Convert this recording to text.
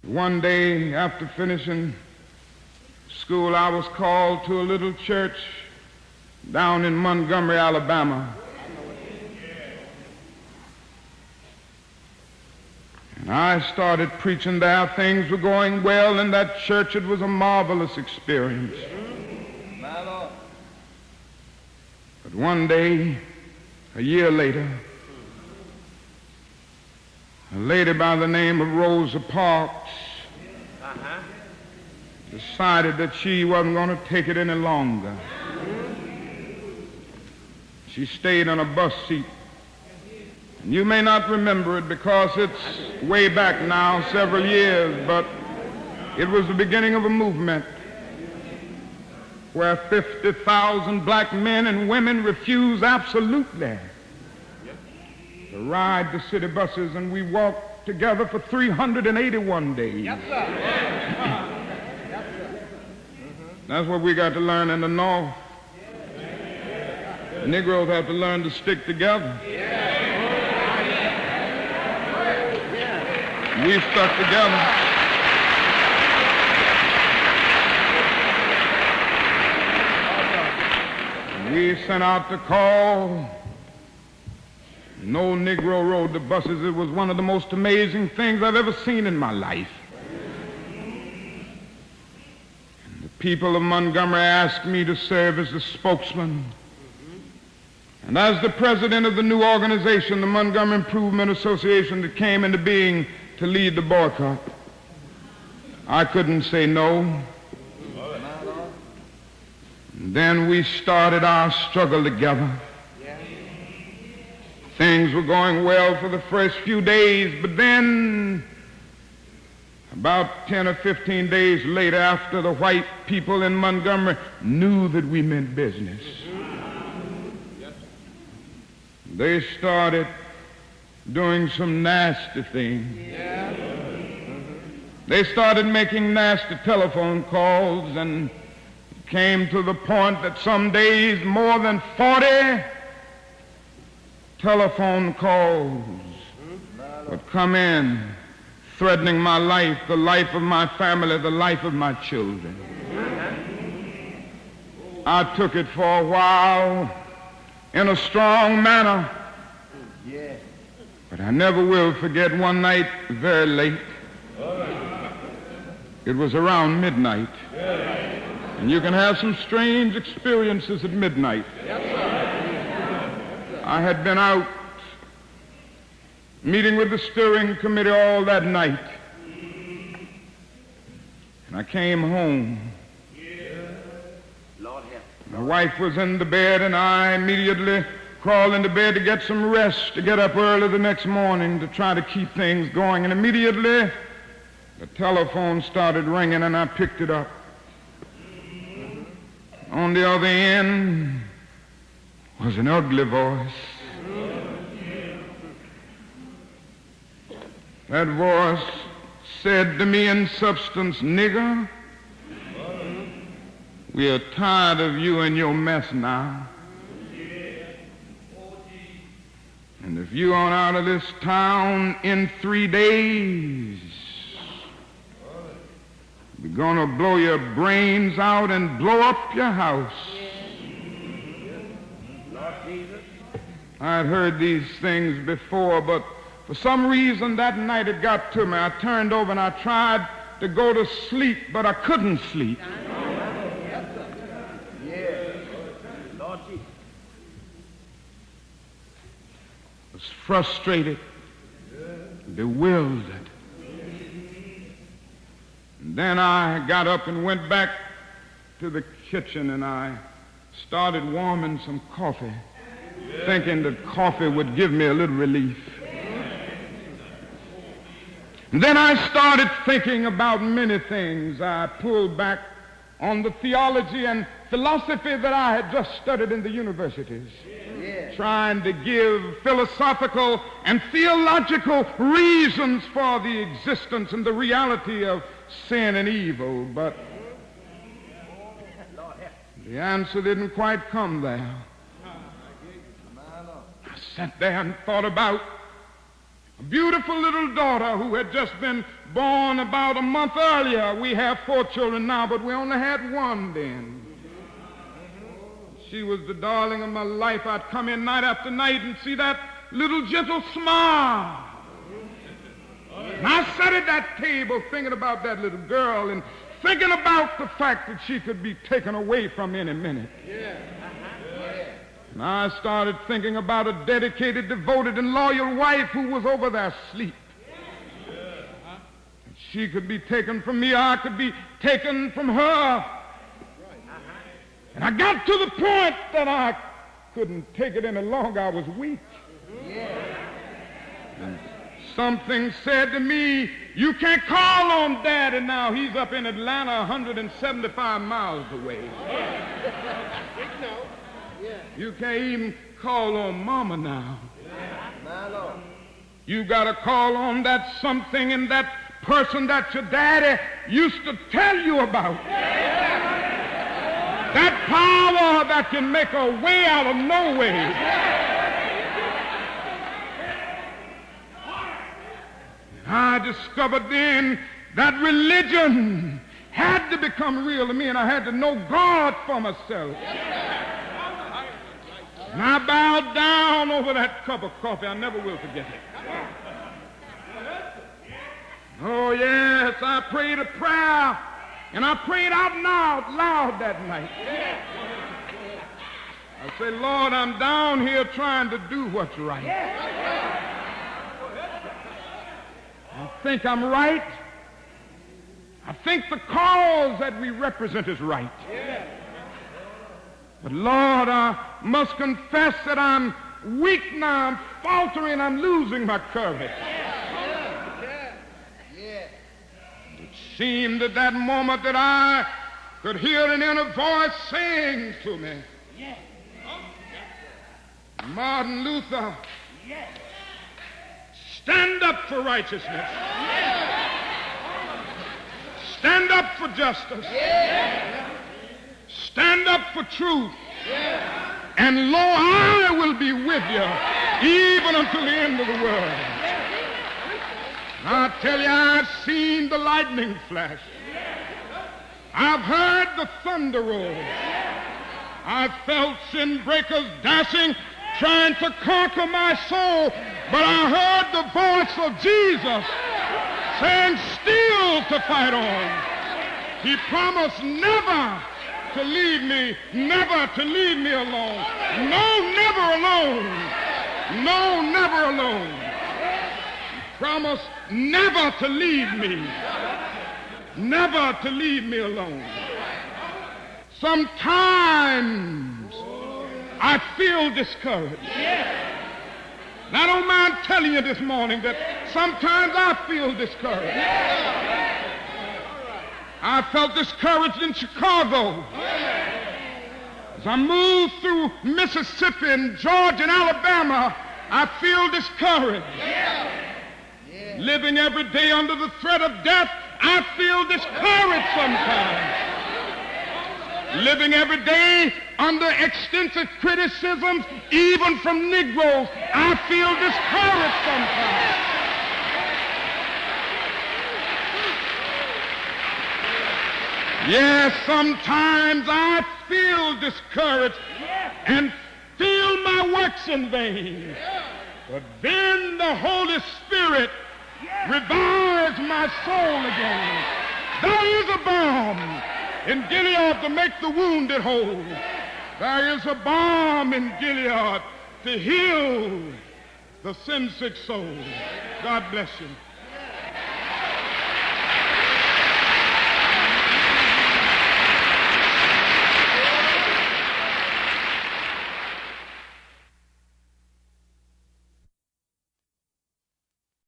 One day after finishing school, I was called to a little church down in Montgomery, Alabama. And I started preaching there. Things were going well in that church. It was a marvelous experience. But one day, a year later, a lady by the name of Rosa Parks decided that she wasn't going to take it any longer. She stayed on a bus seat. And you may not remember it because it's way back now, several years, but it was the beginning of a movement where 50,000 black men and women refused absolutely to ride the city buses, and we walked together for 381 days. Yes, sir. That's what we got to learn in the North. The Negroes have to learn to stick together. We stuck together. We sent out the call. No Negro rode the buses. It was one of the most amazing things I've ever seen in my life. And the people of Montgomery asked me to serve as the spokesman. And as the president of the new organization, the Montgomery Improvement Association, that came into being to lead the boycott, I couldn't say no. And then we started our struggle together. Things were going well for the first few days, but then about 10 or 15 days later, after the white people in Montgomery knew that we meant business, they started doing some nasty things. They started making nasty telephone calls, and it came to the point that some days more than 40 telephone calls would come in, threatening my life, the life of my family, the life of my children. I took it for a while in a strong manner, but I never will forget one night very late. It was around midnight, and you can have some strange experiences at midnight. I had been out meeting with the steering committee all that night, and I came home. My wife was in the bed, and I immediately crawled into bed to get some rest, to get up early the next morning to try to keep things going. And immediately the telephone started ringing, and I picked it up. On the other end was an ugly voice. That voice said to me in substance, "Nigger, we are tired of you and your mess now. And if you aren't out of this town in 3 days, we're going to blow your brains out and blow up your house." I had heard these things before, but for some reason that night it got to me. I turned over and I tried to go to sleep, but I couldn't sleep. I was frustrated, bewildered. And then I got up and went back to the kitchen, and I started warming some coffee, thinking that coffee would give me a little relief. And then I started thinking about many things. I pulled back on the theology and philosophy that I had just studied in the universities, trying to give philosophical and theological reasons for the existence and the reality of sin and evil. But the answer didn't quite come there. I sat there and thought about a beautiful little daughter who had just been born about a month earlier. We have 4 children now, but we only had 1 then. She was the darling of my life. I'd come in night after night and see that little gentle smile. And I sat at that table thinking about that little girl and thinking about the fact that she could be taken away from me any minute. And I started thinking about a dedicated, devoted, and loyal wife who was over there asleep. She could be taken from me, I could be taken from her. And I got to the point that I couldn't take it any longer. I was weak. And something said to me, you can't call on Daddy now. He's up in Atlanta 175 miles away. You can't even call on Mama now. You got to call on that something and that person that your daddy used to tell you about. That power that can make a way out of no way. I discovered then that religion had to become real to me, and I had to know God for myself. And I bowed down over that cup of coffee. I never will forget it. Oh, yes, I prayed a prayer, and I prayed out loud that night. I said, Lord, I'm down here trying to do what's right. I think I'm right. I think the cause that we represent is right. But Lord, I must confess that I'm weak now, I'm faltering, I'm losing my courage. It seemed at that moment that I could hear an inner voice saying to me, Martin Luther, stand up for righteousness. Stand up for justice. Stand up for truth. And lo, I will be with you even until the end of the world. I tell you, I've seen the lightning flash. I've heard the thunder roll. I've felt sin breakers dashing, trying to conquer my soul. But I heard the voice of Jesus saying, still to fight on. He promised never to leave me, never to leave me alone. No, never alone. No, never alone. He promised never to leave me, never to leave me alone. Sometimes I feel discouraged. And I don't mind telling you this morning that sometimes I feel discouraged. I felt discouraged in Chicago. As I moved through Mississippi and Georgia and Alabama, I feel discouraged. Living every day under the threat of death, I feel discouraged sometimes. Living every day under extensive criticisms, even from Negroes, I feel discouraged sometimes. Yes, sometimes I feel discouraged and feel my works in vain. But then the Holy Spirit revives my soul again. There is a balm in Gilead to make the wounded whole. There is a balm in Gilead to heal the sin-sick soul. God bless you.